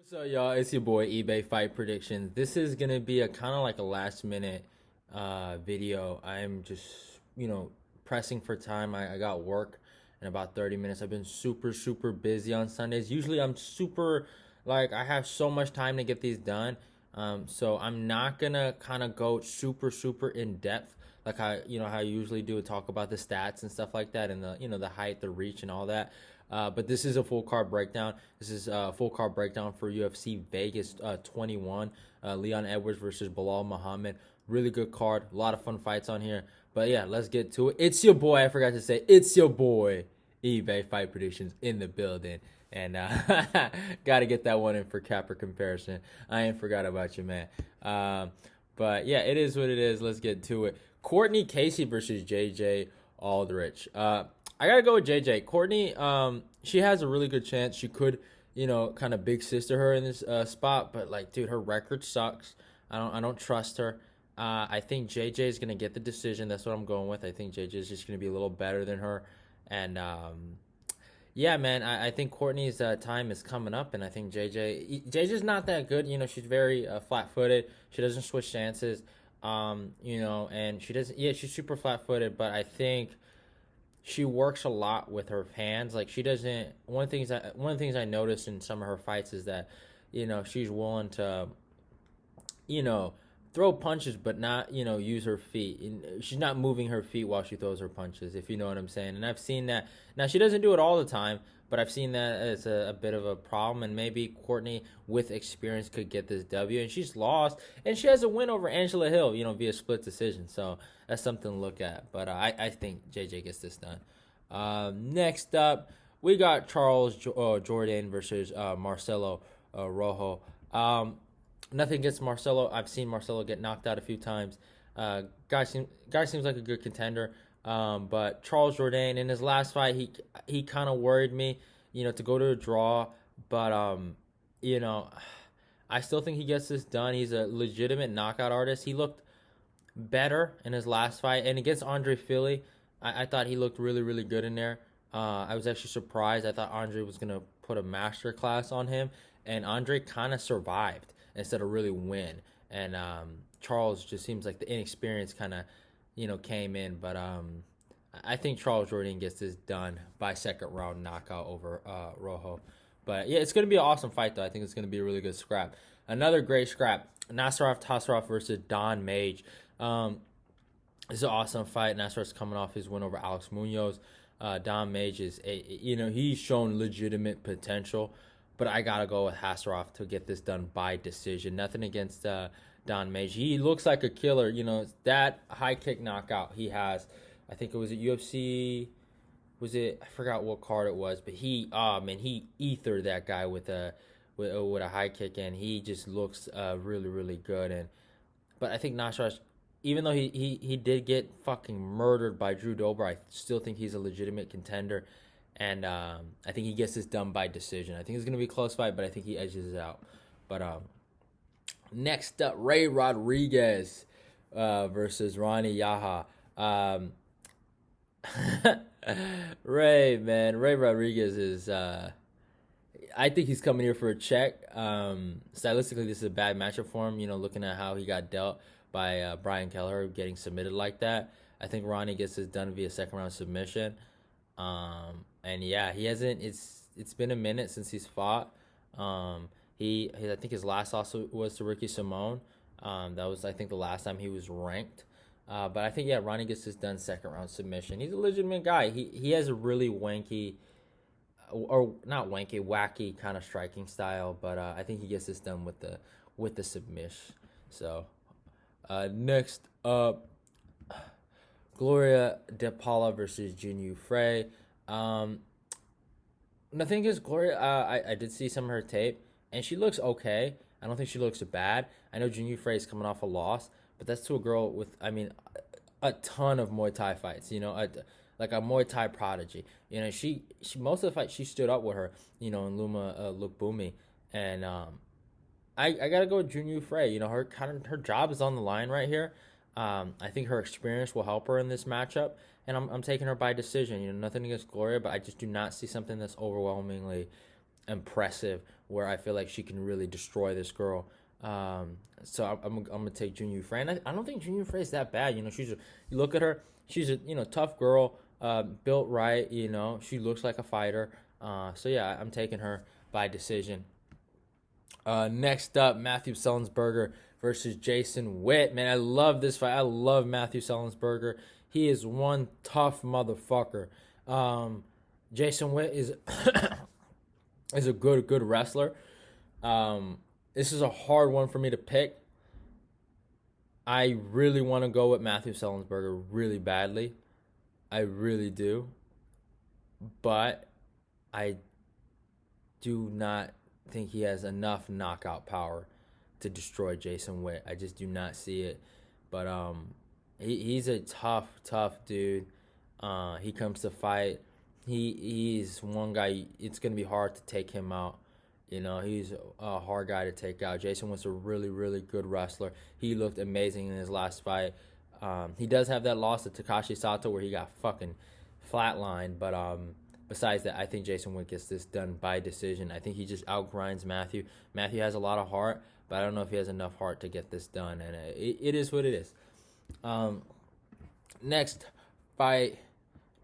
So y'all, it's your boy eBay Fight Predictions. This is gonna be a kind of like a last minute video. I'm just pressing for time. I got work in about 30 minutes. I've been super busy on Sundays. Usually I'm super like I have so much time to get these done. So I'm not gonna kind of go super in depth like how I usually do, talk about the stats and stuff like that, and the height, the reach, and all that. But this is a full card breakdown. This is a full card breakdown for UFC Vegas 21. Leon Edwards versus Belal Muhammad. Really good card. A lot of fun fights on here. But yeah, let's get to it. It's your boy. I forgot to say, it's your boy eBay Fight Predictions in the building. And got to get that one in for Kape comparison. I ain't forgot about you, man. But yeah, it is what it is. Let's get to it. Courtney Casey versus JJ Aldrich. I gotta go with JJ. Courtney, she has a really good chance. She could, kind of big sister her in this spot, but like, dude, her record sucks. I don't trust her. I think JJ is gonna get the decision. That's what I'm going with. I think JJ is just gonna be a little better than her, and yeah, man, I think Courtney's time is coming up, and I think JJ's not that good. She's very flat-footed. She doesn't switch stances, and she doesn't. Yeah, she's super flat-footed, but I think she works a lot with her hands. Like she doesn't. One of the things I noticed in some of her fights is that, she's willing to, you know, throw punches, but not, use her feet. And she's not moving her feet while she throws her punches, if you know what I'm saying. And I've seen that. Now, she doesn't do it all the time, but I've seen that as a bit of a problem. And maybe Courtney, with experience, could get this W. And she's lost. And she has a win over Angela Hill, via split decision. So that's something to look at. But I think JJ gets this done. Next up, we got Charles Jourdain versus Marcelo Rojo. Nothing against Marcelo. I've seen Marcelo get knocked out a few times. Guy seems like a good contender. But Charles Jourdain, in his last fight, he kind of worried me, to go to a draw. But I still think he gets this done. He's a legitimate knockout artist. He looked better in his last fight, and against Andre Philly, I thought he looked really good in there. I was actually surprised. I thought Andre was gonna put a master class on him, and Andre kind of survived instead of really win. And Charles just seems like the inexperience kind of, came in. But I think Charles Jourdain gets this done by second round knockout over Rojo. But yeah, it's going to be an awesome fight, though. I think it's going to be a really good scrap. Another great scrap, Nasrat versus Dan Ige. It's an awesome fight. Nasrat's coming off his win over Alex Munoz. Dan Ige is, he's shown legitimate potential. But I got to go with Hasselhoff to get this done by decision. Nothing against Dan Ige. He looks like a killer. That high kick knockout he has. I think it was at UFC. I forgot what card it was. But he ethered that guy with a high kick. And he just looks really good. But I think Nasrat, even though he did get fucking murdered by Drew Dober, I still think he's a legitimate contender. And I think he gets this done by decision. I think it's going to be a close fight, but I think he edges it out. But next up, Ray Rodriguez versus Rani Yahya. Ray Rodriguez is... I think he's coming here for a check. Stylistically, this is a bad matchup for him. Looking at how he got dealt by Brian Kelleher, getting submitted like that. I think Ronnie gets this done via second round submission. And yeah, he hasn't. It's been a minute since he's fought. I think his last loss was to Ricky Simone. That was, I think, the last time he was ranked. But I think, yeah, Ronnie gets this done second round submission. He's a legitimate guy. He has a really wanky, or not wanky, wacky kind of striking style. But I think he gets this done with the submission. So next up, Gloria de Paula versus Jinh Frey. Nothing against Gloria. I did see some of her tape, and she looks okay. I don't think she looks bad. I know Jinh Frey is coming off a loss, but that's to a girl with, a ton of Muay Thai fights. Like a Muay Thai prodigy. She most of the fights she stood up with her. In Luma Lukbumi, and I gotta go with Jinh Frey. Her job is on the line right here. I think her experience will help her in this matchup, and I'm taking her by decision. Nothing against Gloria, but I just do not see something that's overwhelmingly impressive, where I feel like she can really destroy this girl. So I'm gonna take Jinh Frey. And I don't think Jinh Frey is that bad. You know, you look at her, she's a tough girl, built right. You know, she looks like a fighter. So yeah, I'm taking her by decision. Next up, Matheus Semelsberger versus Jason Witt. Man, I love this fight. I love Matheus Semelsberger. He is one tough motherfucker. Jason Witt is is a good wrestler. This is a hard one for me to pick. I really want to go with Matheus Semelsberger really badly. I really do. But I do not think he has enough knockout power to destroy Jason Witt. I just do not see it. But he's a tough dude. He comes to fight. He's one guy. It's gonna be hard to take him out. You know, he's a hard guy to take out. Jason Witt's a really good wrestler. He looked amazing in his last fight. He does have that loss to Takashi Sato where he got fucking flatlined. But besides that, I think Jason Witt gets this done by decision. I think he just outgrinds Matheus. Matheus has a lot of heart, but I don't know if he has enough heart to get this done. And it is what it is. Next fight,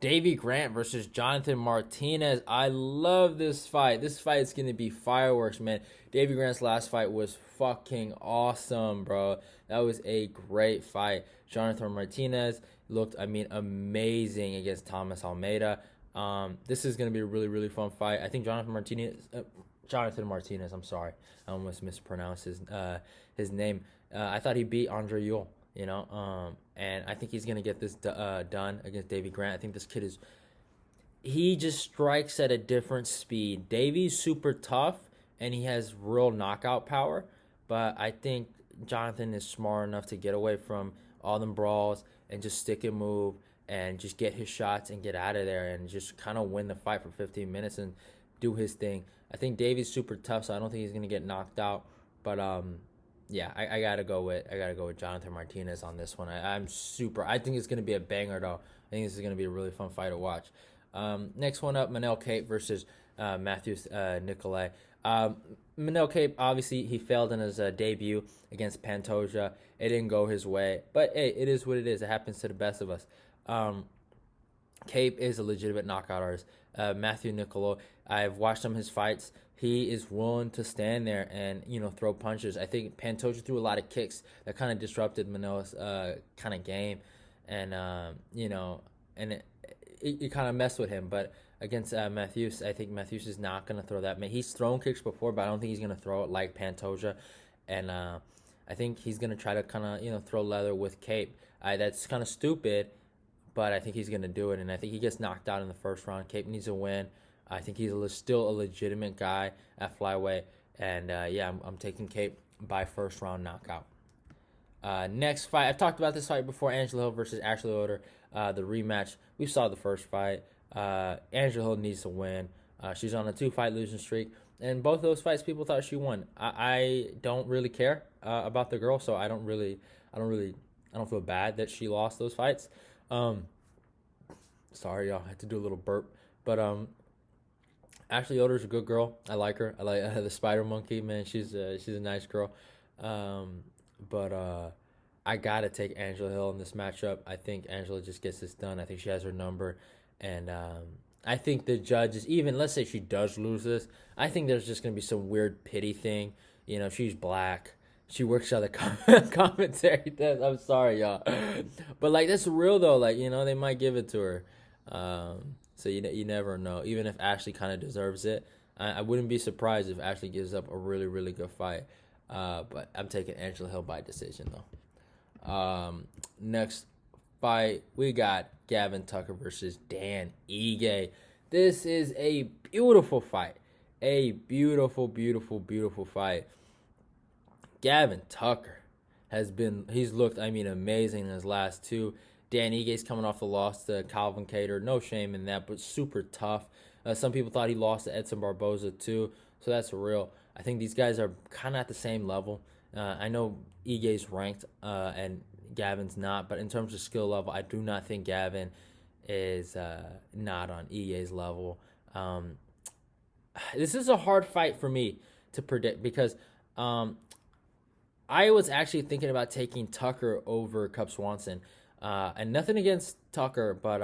Davey Grant versus Jonathan Martinez. I love this fight. This fight is going to be fireworks, man. Davey Grant's last fight was fucking awesome, bro. That was a great fight. Jonathan Martinez looked, amazing against Thomas Almeida. This is going to be a really fun fight. I think Jonathan Martinez, I'm sorry. I almost mispronounced his name. I thought he beat Andre Ewell. You know, and I think he's going to get this done against Davey Grant. I think this kid he just strikes at a different speed. Davey's super tough, and he has real knockout power, but I think Jonathan is smart enough to get away from all them brawls and just stick and move and just get his shots and get out of there and just kind of win the fight for 15 minutes and do his thing. I think Davey's super tough, so I don't think he's going to get knocked out, but yeah, I gotta go with Jonathan Martinez on this one. I think it's gonna be a banger though. I think this is gonna be a really fun fight to watch. Next one up, Manel Kape versus Matheus Nicolau. Manel Kape, obviously he failed in his debut against Pantoja. It didn't go his way, but hey, it is what it is. It happens to the best of us. Kape is a legitimate knockout artist. Matheus Nicolau, I've watched some of his fights. He is willing to stand there and, throw punches. I think Pantoja threw a lot of kicks that kind of disrupted Manel's kind of game. And, and it kind of messed with him. But against Matheus, I think Matheus is not going to throw that. He's thrown kicks before, but I don't think he's going to throw it like Pantoja. And I think he's going to try to kind of, throw leather with Kape. That's kind of stupid, but I think he's going to do it. And I think he gets knocked out in the first round. Kape needs a win. I think he's still a legitimate guy at flyweight. And, I'm taking Kape by first round knockout. Next fight, I've talked about this fight before, Angela Hill versus Ashley Yoder, the rematch. We saw the first fight. Angela Hill needs to win. She's on a 2-fight losing streak. And both those fights, people thought she won. I don't really care about the girl, so I don't feel bad that she lost those fights. Sorry, y'all, I had to do a little burp. But, Ashley Yoder's a good girl. I like her. I like the spider monkey, man. She's a nice girl. But I gotta take Angela Hill in this matchup. I think Angela just gets this done. I think she has her number, and I think the judges, even let's say she does lose this, I think there's just gonna be some weird pity thing. She's black. She works on the commentary desk. I'm sorry, y'all, but that's real though. They might give it to her. So you never know. Even if Ashley kind of deserves it, I wouldn't be surprised if Ashley gives up a really good fight. But I'm taking Angela Hill by decision though. Next fight, we got Gavin Tucker versus Dan Ige. This is a beautiful fight. A beautiful fight. Gavin Tucker he's looked amazing in his last two. Dan Ige's coming off the loss to Calvin Kattar. No shame in that, but super tough. Some people thought he lost to Edson Barboza too, so that's real. I think these guys are kind of at the same level. I know Ige's ranked and Gavin's not, but in terms of skill level, I do not think Gavin is not on Ige's level. This is a hard fight for me to predict because I was actually thinking about taking Tucker over Cub Swanson. And nothing against Tucker, but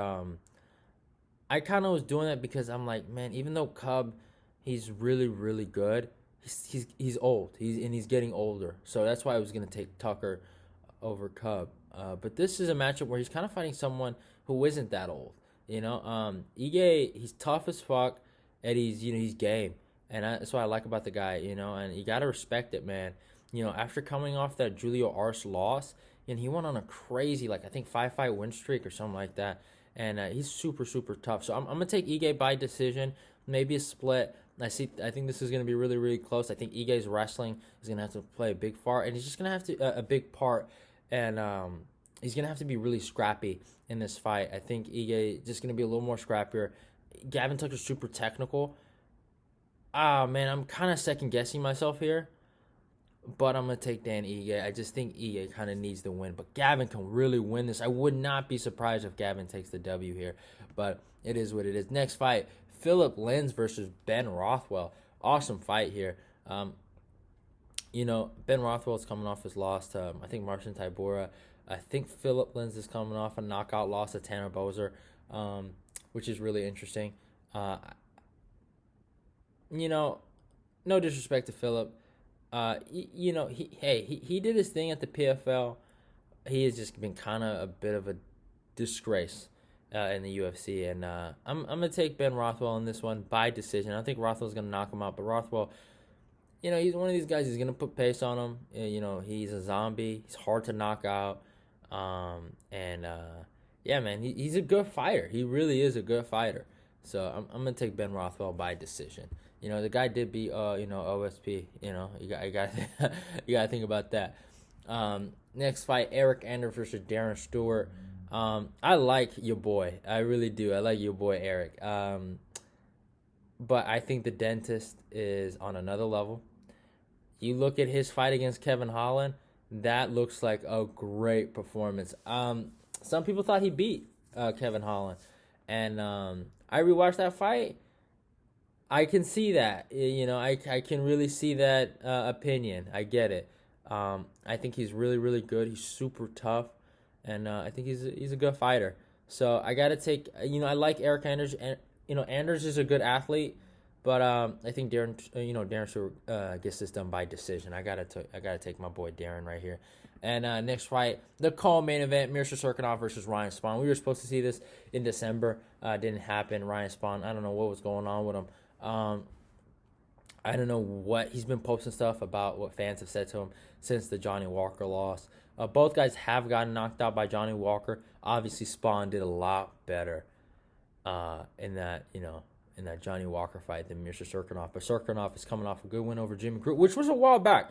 I kind of was doing that because I'm like, man, even though Cub, he's really really good. He's old. He's getting older, so that's why I was gonna take Tucker over Cub. But this is a matchup where he's kind of fighting someone who isn't that old. Ige, he's tough as fuck, and he's game, and that's what I like about the guy. And you gotta respect it, man. After coming off that Julio Arce loss, and he went on a crazy, like I think 5-fight win streak or something like that, and he's super super tough. So I'm gonna take Ige by decision, maybe a split. I think this is gonna be really really close. I think Ige's wrestling is gonna have to play a big part, and he's just gonna have to a big part, and he's gonna have to be really scrappy in this fight. I think Ige just gonna be a little more scrappier. Gavin Tucker's super technical. Ah man, I'm kind of second guessing myself here, but I'm gonna take Dan Ige. I just think Ige kind of needs the win, but Gavin can really win this. I would not be surprised if Gavin takes the W here, but it is what it is. Next fight, Philipe Lins versus Ben Rothwell. Awesome fight here. Ben Rothwell is coming off his loss to I think Marcin Tybura. I think Philipe Lins is coming off a knockout loss to Tanner Boser, which is really interesting. No disrespect to Philipe. He did his thing at the PFL. He has just been kind of a bit of a disgrace in the UFC, and I'm gonna take Ben Rothwell in this one by decision. I think Rothwell's gonna knock him out, but Rothwell, he's one of these guys. He's gonna put pace on him. He's a zombie. He's hard to knock out. Yeah, man, he's a good fighter. He really is a good fighter. So I'm gonna take Ben Rothwell by decision. The guy did beat OSP. You got you gotta think about that. Next fight, Eryk Anders versus Darren Stewart. I like your boy. I really do. I like your boy Eryk. But I think the dentist is on another level. You look at his fight against Kevin Holland. That looks like a great performance. Some people thought he beat Kevin Holland, and I rewatched that fight. I can see that. I can really see that opinion. I get it. I think he's really really good. He's super tough, and I think he's a good fighter. So I gotta take. I like Eryk Anders, and Anders is a good athlete, but I think Darren Stewart gets this done by decision. I gotta take my boy Darren right here. And next fight, the co-main event, Misha Cirkunov versus Ryan Spann. We were supposed to see this in December. Didn't happen. Ryan Spann, I don't know what was going on with him. I don't know what he's been posting stuff about what fans have said to him since the Johnny Walker loss. Both guys have gotten knocked out by Johnny Walker. Obviously, Spann did a lot better in that Johnny Walker fight than Misha Cirkunov. But Cirkunov is coming off a good win over Jimmy Crute, which was a while back.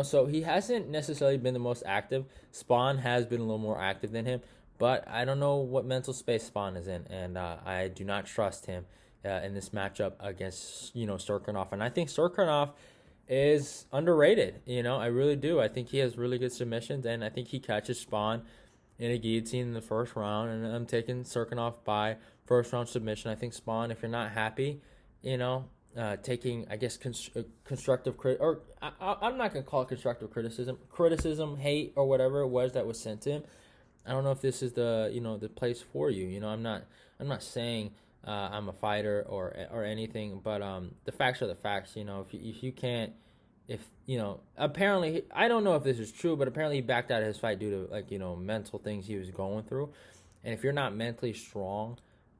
So he hasn't necessarily been the most active. Spann has been a little more active than him, but I don't know what mental space Spann is in, and I do not trust him in this matchup against Cirkunov. And I think Cirkunov is underrated. I really do. I think he has really good submissions, and I think he catches Spann in a guillotine in the first round. And I'm taking Cirkunov by first round submission. I think Spann, if you're not happy, taking, I guess, constructive or I'm not gonna call it constructive criticism, hate, or whatever it was that was sent to him. I don't know if this is the place for you. I'm not saying I'm a fighter or anything, but the facts are the facts. If you can't, apparently, I don't know if this is true, but apparently he backed out of his fight due to mental things he was going through, and if you're not mentally strong,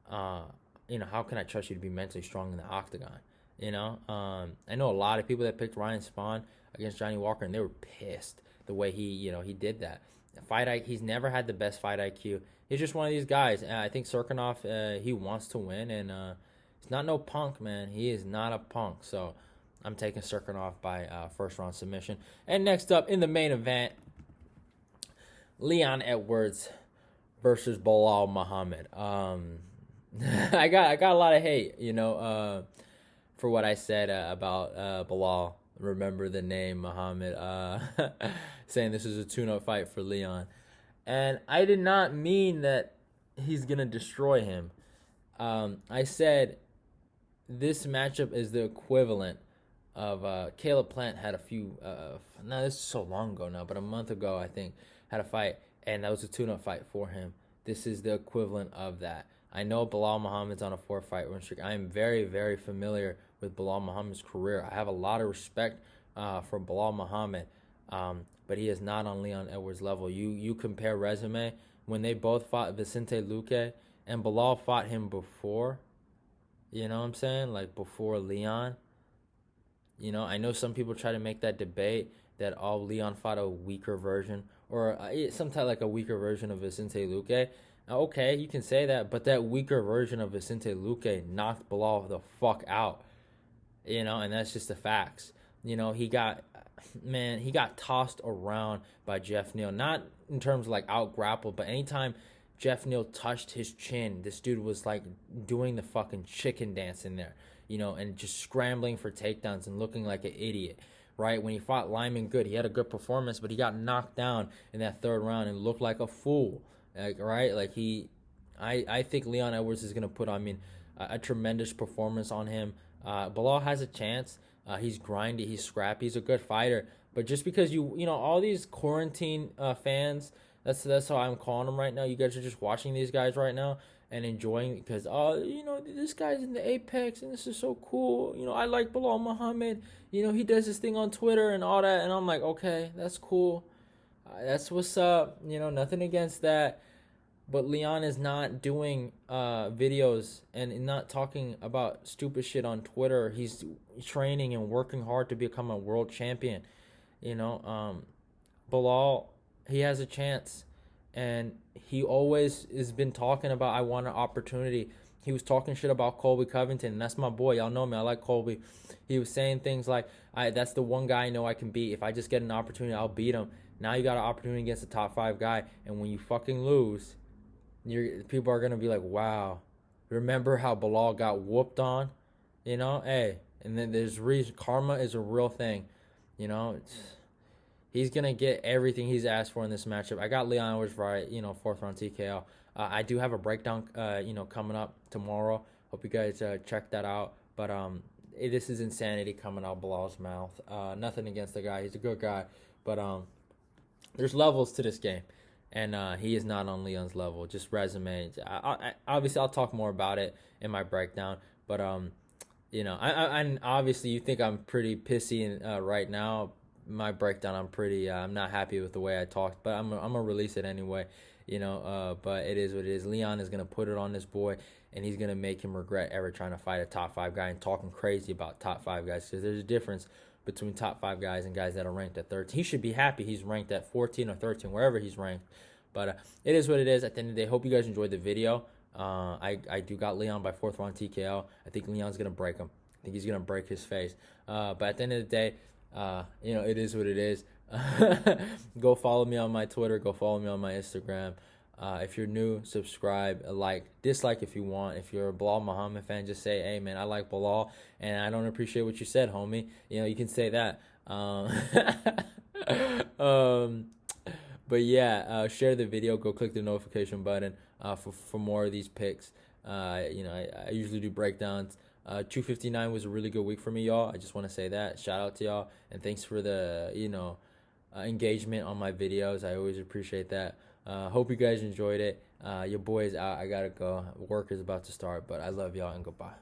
how can I trust you to be mentally strong in the octagon? I know a lot of people that picked Ryan Spann against Johnny Walker, and they were pissed the way he did that. He's never had the best fight IQ. He's just one of these guys. I think Cirkunov, he wants to win, and he's not no punk, man. He is not a punk. So I'm taking Cirkunov by first round submission. And next up in the main event, Leon Edwards versus Belal Muhammad. I got a lot of hate, for what I said about Belal. Remember the name Muhammad, saying this is a tune-up fight for Leon. And I did not mean that he's going to destroy him. I said this matchup is the equivalent of Caleb Plant had a few. Now this is so long ago now, but a month ago I think had a fight, and that was a tune-up fight for him. This is the equivalent of that. I know Belal Muhammad's on a 4-fight win streak. I am very, very familiar with Belal Muhammad's career. I have a lot of respect for Belal Muhammad, but he is not on Leon Edwards' level. You compare resume when they both fought Vicente Luque, and Belal fought him before. You know what I'm saying? Like before Leon. You know, I know some people try to make that debate that Leon fought a weaker version or sometimes like a weaker version of Vicente Luque. Okay, you can say that, but that weaker version of Vicente Luque knocked Belal the fuck out. You know, and that's just the facts. You know, he got tossed around by Jeff Neal. Not in terms of like out grappled, but anytime Jeff Neal touched his chin, this dude was like doing the fucking chicken dance in there, you know, and just scrambling for takedowns and looking like an idiot, right? When he fought Lyman Good, he had a good performance, but he got knocked down in that third round and looked like a fool, like, right? Like I think Leon Edwards is going to put, a tremendous performance on him. Belal has a chance. He's grindy, he's scrappy, he's a good fighter. But just because you know, all these quarantine fans, that's how I'm calling them right now. You guys are just watching these guys right now and enjoying because, you know, this guy's in the apex and this is so cool. You know, I like Belal Muhammad. You know, he does this thing on Twitter and all that. And I'm like, okay, that's cool. That's what's up. You know, nothing against that. But Leon is not doing videos and not talking about stupid shit on Twitter. He's training and working hard to become a world champion. You know, Belal, he has a chance. And he always has been talking about, I want an opportunity. He was talking shit about Colby Covington, and that's my boy. Y'all know me. I like Colby. He was saying things like, that's the one guy I know I can beat. If I just get an opportunity, I'll beat him. Now you got an opportunity against a top 5 guy, and when you fucking lose, people are going to be like, wow, remember how Belal got whooped on? You know, hey, and then there's reason. Karma is a real thing. You know, he's going to get everything he's asked for in this matchup. I got Leon Edwards right, you know, 4th round TKO. I do have a breakdown, you know, coming up tomorrow. Hope you guys check that out. But this is insanity coming out Belal's mouth. Nothing against the guy. He's a good guy. But there's levels to this game. And he is not on Leon's level. Just resume. Obviously, I'll talk more about it in my breakdown. But, you know, I obviously you think I'm pretty pissy right now. My breakdown, I'm not happy with the way I talked. But I'm going to release it anyway. You know, but it is what it is. Leon is going to put it on this boy. And he's going to make him regret ever trying to fight a top 5 guy and talking crazy about top 5 guys. Because there's a difference between top 5 guys and guys that are ranked at 13. He should be happy he's ranked at 14 or 13, wherever he's ranked. But it is what it is. At the end of the day, hope you guys enjoyed the video. I do got Leon by 4th round TKO. I think Leon's going to break him. I think he's going to break his face. But at the end of the day, you know, it is what it is. Go follow me on my Twitter. Go follow me on my Instagram. If you're new, subscribe, like, dislike if you want. If you're a Belal Muhammad fan, just say, hey, man, I like Belal, and I don't appreciate what you said, homie. You know, you can say that. But yeah, share the video. Go click the notification button for more of these picks. You know, I usually do breakdowns. 259 was a really good week for me, y'all. I just want to say that. Shout out to y'all, and thanks for the, you know, engagement on my videos. I always appreciate that. Hope you guys enjoyed it. Your boy is out. I gotta go. Work is about to start, but I love y'all and goodbye.